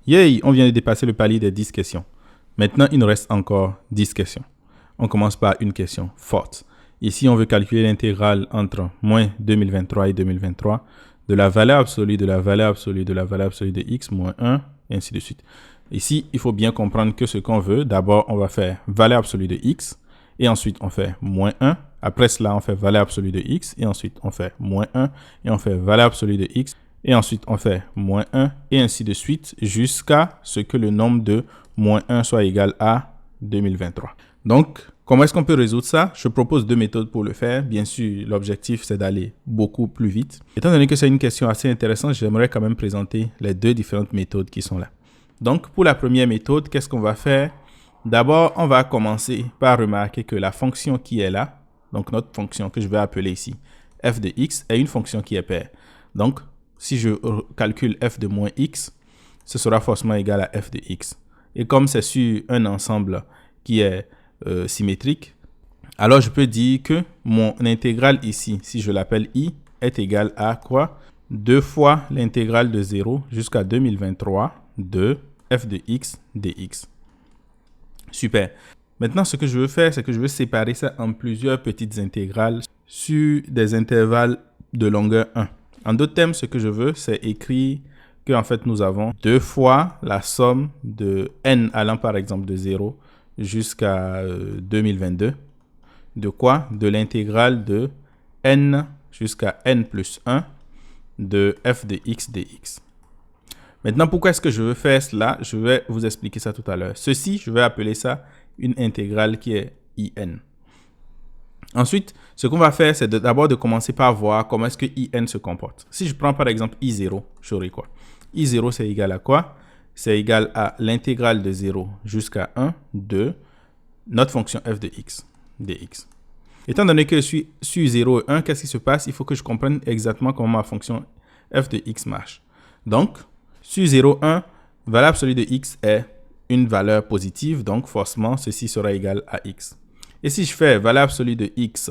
Yay, on vient de dépasser le palier des 10 questions. Maintenant, il nous reste encore 10 questions. On commence par une question forte. Ici, on veut calculer l'intégrale entre moins 2023 et 2023 de la valeur absolue de la valeur absolue de la valeur absolue de x moins 1, et ainsi de suite. Ici, il faut bien comprendre que ce qu'on veut, d'abord, on va faire valeur absolue de x, et ensuite, on fait moins 1. Après cela, on fait valeur absolue de x, et ensuite, on fait moins 1, et on fait valeur absolue de x, et ensuite, on fait moins 1, et ainsi de suite, jusqu'à ce que le nombre de moins 1 soit égal à 2023. Donc, comment est-ce qu'on peut résoudre ça? Je propose deux méthodes pour le faire. Bien sûr, l'objectif, c'est d'aller beaucoup plus vite. Étant donné que c'est une question assez intéressante, j'aimerais quand même présenter les deux différentes méthodes qui sont là. Donc, pour la première méthode, qu'est-ce qu'on va faire? D'abord, on va commencer par remarquer que la fonction qui est là, donc notre fonction que je vais appeler ici, f de x, est une fonction qui est paire. Donc, si je calcule f de moins x, ce sera forcément égal à f de x. Et comme c'est sur un ensemble qui est symétrique, alors je peux dire que mon intégrale ici, si je l'appelle i, est égal à quoi? 2 fois l'intégrale de 0 jusqu'à 2023 de f de x dx. Super. Maintenant, ce que je veux faire, c'est que je veux séparer ça en plusieurs petites intégrales sur des intervalles de longueur 1. En d'autres termes, ce que je veux, c'est écrire que en fait, nous avons 2 fois la somme de n allant par exemple de 0 jusqu'à 2022. De quoi? De l'intégrale de n jusqu'à n plus 1 de f de x dx. Maintenant, pourquoi est-ce que je veux faire cela? Je vais vous expliquer ça tout à l'heure. Ceci, je vais appeler ça une intégrale qui est in. Ensuite, ce qu'on va faire, c'est d'abord de commencer par voir comment est-ce que in se comporte. Si je prends par exemple i0, j'aurai quoi? I0, c'est égal à quoi? C'est égal à l'intégrale de 0 jusqu'à 1 de notre fonction f de x dx. Étant donné que je suis sur 0 et 1, qu'est-ce qui se passe? Il faut que je comprenne exactement comment ma fonction f de x marche. Donc, sur 0, 1, valeur absolue de x est une valeur positive, donc forcément, ceci sera égal à x. Et si je fais valeur absolue de x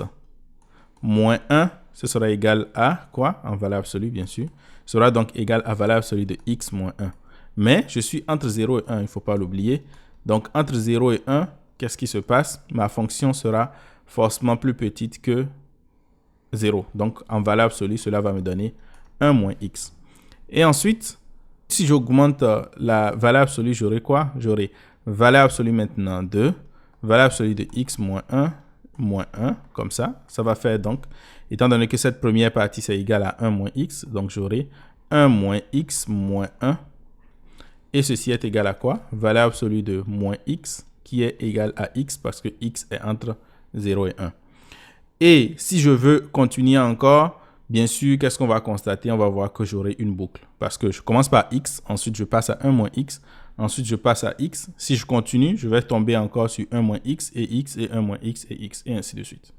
moins 1, ce sera égal à quoi? En valeur absolue, bien sûr. Sera donc égal à valeur absolue de x moins 1. Mais je suis entre 0 et 1, il ne faut pas l'oublier. Donc, entre 0 et 1, qu'est-ce qui se passe? Ma fonction sera forcément plus petite que 0. Donc, en valeur absolue, cela va me donner 1 moins x. Et ensuite, si j'augmente la valeur absolue, j'aurai quoi? J'aurai valeur absolue maintenant de valeur absolue de x moins 1, comme ça. Ça va faire donc, étant donné que cette première partie, c'est égal à 1 moins x, donc j'aurai 1 moins x moins 1. Et ceci est égal à quoi? Valeur absolue de moins x, qui est égal à x parce que x est entre 0 et 1. Et si je veux continuer encore, bien sûr, qu'est-ce qu'on va constater? On va voir que j'aurai une boucle. Parce que je commence par x, ensuite je passe à 1 moins x, ensuite je passe à x. Si je continue, je vais tomber encore sur 1 moins x, et 1 moins x, et ainsi de suite.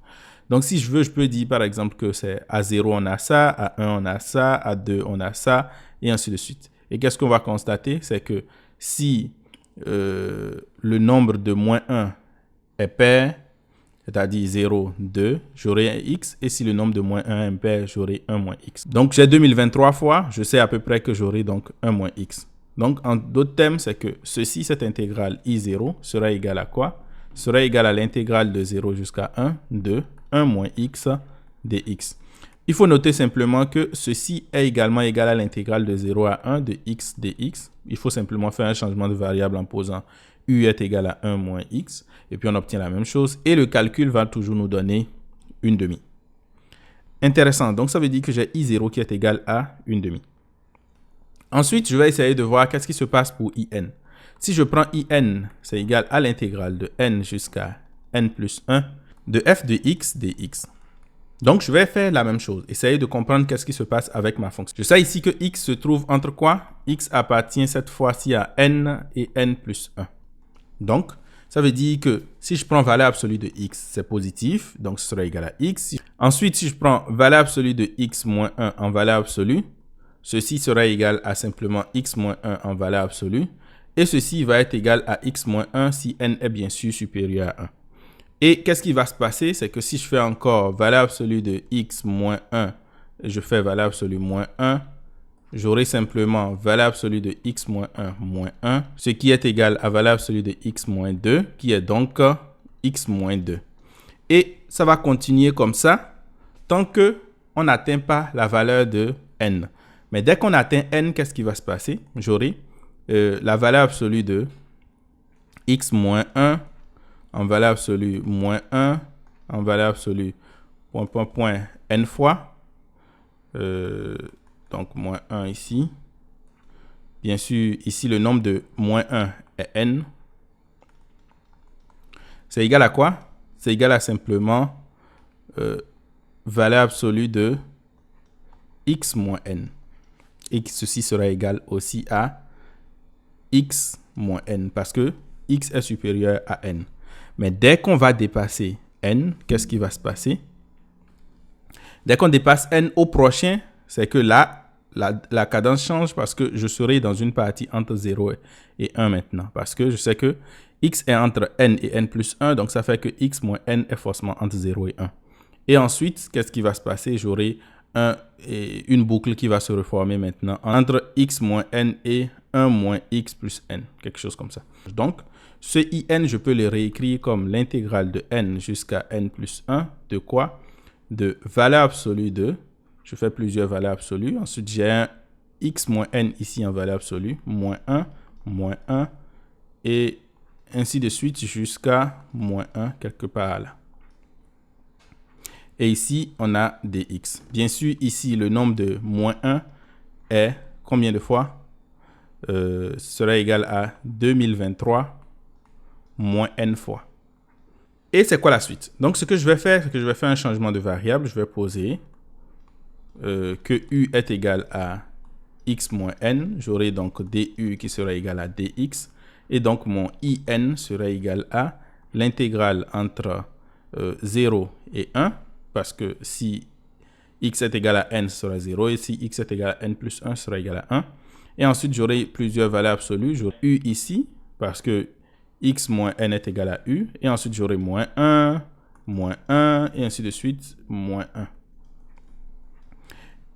Donc si je veux, je peux dire par exemple que c'est à 0 on a ça, à 1 on a ça, à 2 on a ça, et ainsi de suite. Et qu'est-ce qu'on va constater? C'est que si le nombre de moins 1 est pair, c'est-à-dire 0, 2, j'aurai un x. Et si le nombre de moins 1 est impair, j'aurai 1 moins x. Donc, j'ai 2023 fois, je sais à peu près que j'aurai donc 1 moins x. Donc, en d'autres termes, c'est que ceci, cette intégrale i0, sera égal à quoi? Sera égal à l'intégrale de 0 jusqu'à 1 de 1 moins x dx. Il faut noter simplement que ceci est également égal à l'intégrale de 0 à 1 de x dx. Il faut simplement faire un changement de variable en posant u est égal à 1 moins x, et puis on obtient la même chose, et le calcul va toujours nous donner une demi. Intéressant, donc ça veut dire que j'ai i0 qui est égal à une demi. Ensuite, je vais essayer de voir qu'est-ce qui se passe pour in. Si je prends in, c'est égal à l'intégrale de n jusqu'à n plus 1 de f de x dx. Donc, je vais faire la même chose, essayer de comprendre qu'est-ce qui se passe avec ma fonction. Je sais ici que x se trouve entre quoi? X appartient cette fois-ci à n et n plus 1. Donc, ça veut dire que si je prends valeur absolue de x, c'est positif, donc ce sera égal à x. Ensuite, si je prends valeur absolue de x moins 1 en valeur absolue, ceci sera égal à simplement x moins 1 en valeur absolue. Et ceci va être égal à x moins 1 si n est bien sûr supérieur à 1. Et qu'est-ce qui va se passer? C'est que si je fais encore valeur absolue de x moins 1, je fais valeur absolue moins 1, j'aurai simplement valeur absolue de x moins 1 moins 1, ce qui est égal à valeur absolue de x moins 2, qui est donc x moins 2. Et ça va continuer comme ça tant qu'on n'atteint pas la valeur de n. Mais dès qu'on atteint n, qu'est-ce qui va se passer? J'aurai la valeur absolue de x moins 1 en valeur absolue moins 1 en valeur absolue point n fois. Donc moins 1 ici. Bien sûr, ici, le nombre de moins 1 est n. C'est égal à quoi? C'est égal à simplement valeur absolue de x moins n. Et ceci sera égal aussi à x moins n parce que x est supérieur à n. Mais dès qu'on va dépasser n, qu'est-ce qui va se passer? Dès qu'on dépasse n au prochain, c'est que là, la cadence change parce que je serai dans une partie entre 0 et 1 maintenant. Parce que je sais que x est entre n et n plus 1, donc ça fait que x moins n est forcément entre 0 et 1. Et ensuite, qu'est-ce qui va se passer? J'aurai une boucle qui va se reformer maintenant entre x moins n et 1 moins x plus n, quelque chose comme ça. Donc, ce in, je peux le réécrire comme l'intégrale de n jusqu'à n plus 1 de quoi? De valeur absolue de, je fais plusieurs valeurs absolues, ensuite j'ai un x moins n ici en valeur absolue, moins 1, et ainsi de suite jusqu'à moins 1 quelque part là. Et ici, on a dx. Bien sûr, ici, le nombre de moins 1 est combien de fois? Sera égal à 2023 moins n fois. Et c'est quoi la suite? Donc, ce que je vais faire, c'est que je vais faire un changement de variable. Je vais poser que u est égal à x moins n. J'aurai donc du qui sera égal à dx. Et donc, mon in sera égal à l'intégrale entre 0 et 1. Parce que si x est égal à n, ce sera 0. Et si x est égal à n plus 1, ce sera égal à 1. Et ensuite, j'aurai plusieurs valeurs absolues. J'aurai u ici, parce que x moins n est égal à u. Et ensuite, j'aurai moins 1, et ainsi de suite, moins 1.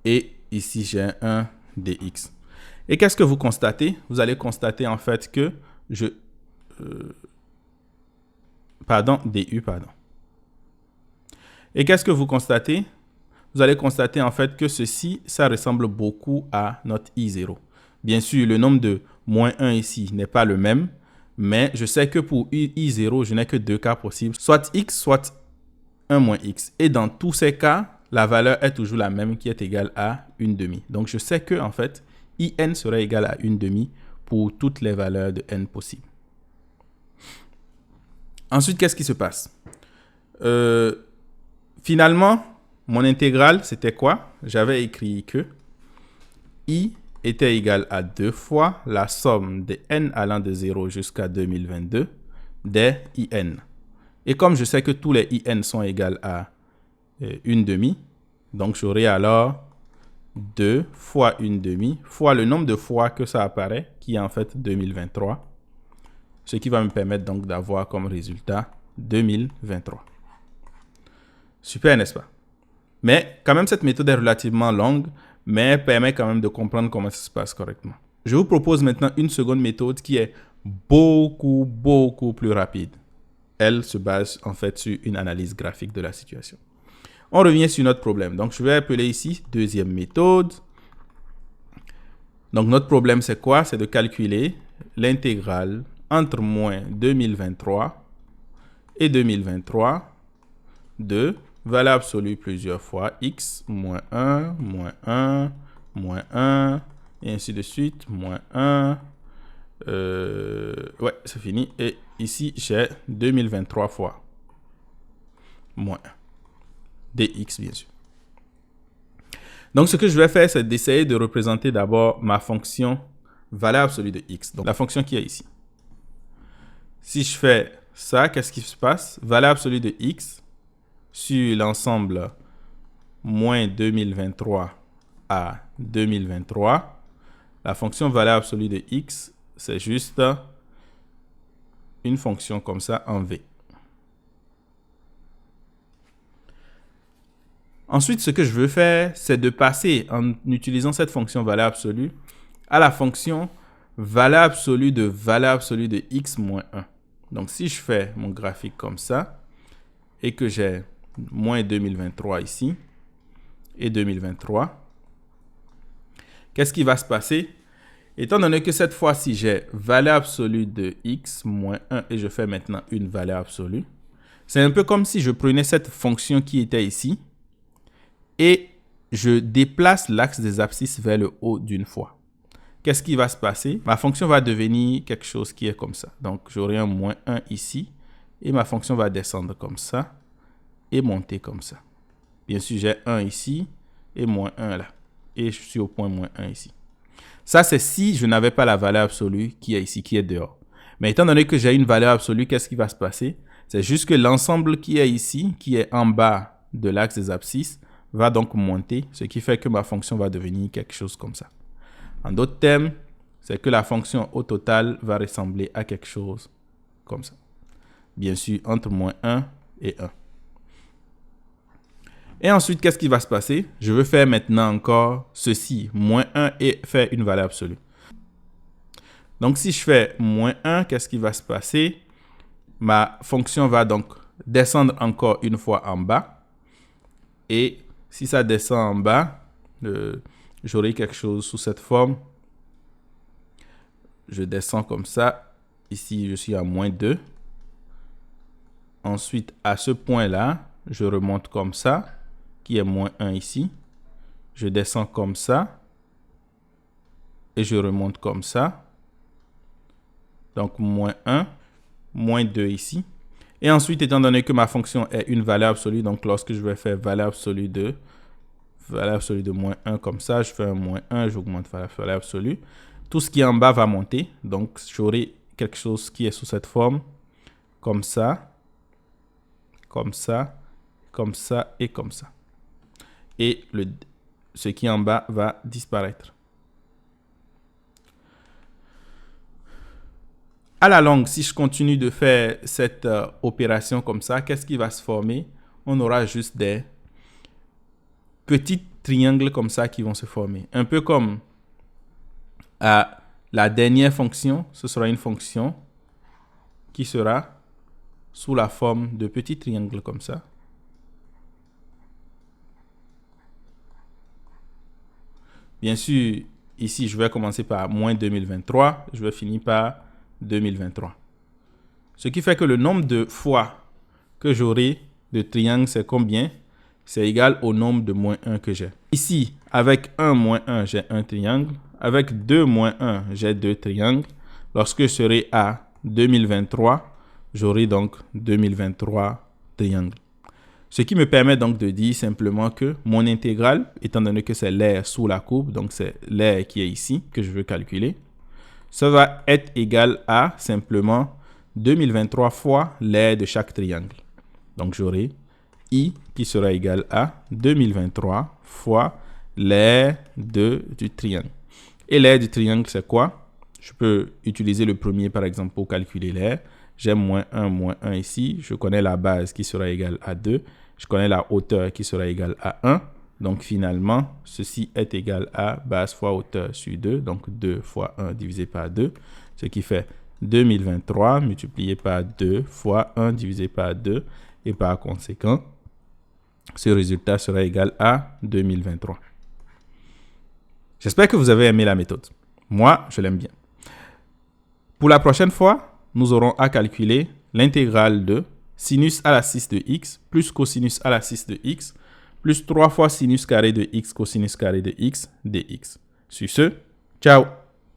Et ici, j'ai un dx. Et qu'est-ce que vous constatez? Vous allez constater en fait que du, pardon. Et qu'est-ce que vous constatez? Vous allez constater en fait que ceci, ça ressemble beaucoup à notre I0. Bien sûr, le nombre de moins 1 ici n'est pas le même, mais je sais que pour I0, je n'ai que deux cas possibles, soit x, soit 1 moins x. Et dans tous ces cas, la valeur est toujours la même qui est égale à 1/2. Donc, je sais que en fait, in serait égal à 1/2 pour toutes les valeurs de n possibles. Ensuite, qu'est-ce qui se passe? Finalement, mon intégrale, c'était quoi? J'avais écrit que i était égal à 2 fois la somme des n allant de 0 jusqu'à 2022 des in. Et comme je sais que tous les in sont égaux à 1/2, donc j'aurai alors 2 fois 1/2 fois le nombre de fois que ça apparaît, qui est en fait 2023, ce qui va me permettre donc d'avoir comme résultat 2023. Super, n'est-ce pas? Mais quand même, cette méthode est relativement longue, mais permet quand même de comprendre comment ça se passe correctement. Je vous propose maintenant une seconde méthode qui est beaucoup plus rapide. Elle se base en fait sur une analyse graphique de la situation. On revient sur notre problème. Donc, je vais appeler ici deuxième méthode. Donc, notre problème, c'est quoi? C'est de calculer l'intégrale entre moins 2023 et 2023 de valeur absolue plusieurs fois x, moins 1, moins 1, et ainsi de suite, moins 1. Ouais, c'est fini. Et ici, j'ai 2023 fois moins 1. dx, bien sûr. Donc, ce que je vais faire, c'est d'essayer de représenter d'abord ma fonction valeur absolue de x. Donc, la fonction qui est ici. Si je fais ça, qu'est-ce qui se passe? Valeur absolue de x sur l'ensemble moins 2023 à 2023. La fonction valeur absolue de x, c'est juste une fonction comme ça en v. Ensuite, ce que je veux faire, c'est de passer, en utilisant cette fonction valeur absolue, à la fonction valeur absolue de x moins 1. Donc, si je fais mon graphique comme ça, et que j'ai moins 2023 ici, et 2023, qu'est-ce qui va se passer? Étant donné que cette fois-ci, j'ai valeur absolue de x moins 1 et je fais maintenant une valeur absolue, c'est un peu comme si je prenais cette fonction qui était ici et je déplace l'axe des abscisses vers le haut d'une fois. Qu'est-ce qui va se passer? Ma fonction va devenir quelque chose qui est comme ça. Donc, j'aurai un moins 1 ici et ma fonction va descendre comme ça et monter comme ça. Bien sûr, j'ai 1 ici et moins 1 là. Et je suis au point moins 1 ici. Ça, c'est si je n'avais pas la valeur absolue qui est ici, qui est dehors. Mais étant donné que j'ai une valeur absolue, qu'est-ce qui va se passer? C'est juste que l'ensemble qui est ici, qui est en bas de l'axe des abscisses, va donc monter, ce qui fait que ma fonction va devenir quelque chose comme ça. En d'autres termes, c'est que la fonction au total va ressembler à quelque chose comme ça. Bien sûr, entre moins 1 et 1. Et ensuite, qu'est-ce qui va se passer? Je veux faire maintenant encore ceci, moins 1 et faire une valeur absolue. Donc, si je fais moins 1, qu'est-ce qui va se passer? Ma fonction va donc descendre encore une fois en bas. Et si ça descend en bas, j'aurai quelque chose sous cette forme. Je descends comme ça. Ici, je suis à moins 2. Ensuite, à ce point-là, je remonte comme ça, qui est moins 1 ici. Je descends comme ça. Et je remonte comme ça. Donc, moins 1, moins 2 ici. Et ensuite, étant donné que ma fonction est une valeur absolue, donc lorsque je vais faire valeur absolue de moins 1 comme ça, je fais un moins 1, j'augmente valeur absolue. Tout ce qui est en bas va monter. Donc, j'aurai quelque chose qui est sous cette forme, comme ça, comme ça, comme ça et comme ça. Et ce qui est en bas va disparaître. À la longue, si je continue de faire cette opération comme ça, qu'est-ce qui va se former? On aura juste des petits triangles comme ça qui vont se former. Un peu comme la dernière fonction, ce sera une fonction qui sera sous la forme de petits triangles comme ça. Bien sûr, ici, je vais commencer par moins 2023. Je vais finir par 2023. Ce qui fait que le nombre de fois que j'aurai de triangles, c'est combien? C'est égal au nombre de moins 1 que j'ai. Ici, avec 1 moins 1, j'ai un triangle. Avec 2 moins 1, j'ai 2 triangles. Lorsque je serai à 2023, j'aurai donc 2023 triangles. Ce qui me permet donc de dire simplement que mon intégrale, étant donné que c'est l'aire sous la courbe, donc c'est l'aire qui est ici que je veux calculer, ça va être égal à simplement 2023 fois l'aire de chaque triangle. Donc j'aurai I qui sera égal à 2023 fois l'aire du triangle. Et l'aire du triangle, c'est quoi? Je peux utiliser le premier, par exemple, pour calculer l'aire. J'ai moins 1 ici. Je connais la base qui sera égale à 2. Je connais la hauteur qui sera égale à 1. Donc, finalement, ceci est égal à base fois hauteur sur 2. Donc, 2 fois 1 divisé par 2. Ce qui fait 2023 multiplié par 2 fois 1 divisé par 2. Et par conséquent, ce résultat sera égal à 2023. J'espère que vous avez aimé la méthode. Moi, je l'aime bien. Pour la prochaine fois, nous aurons à calculer l'intégrale de sinus à la 6 de x plus cosinus à la 6 de x plus 3 fois sinus carré de x cosinus carré de x dx. Sur ce, ciao!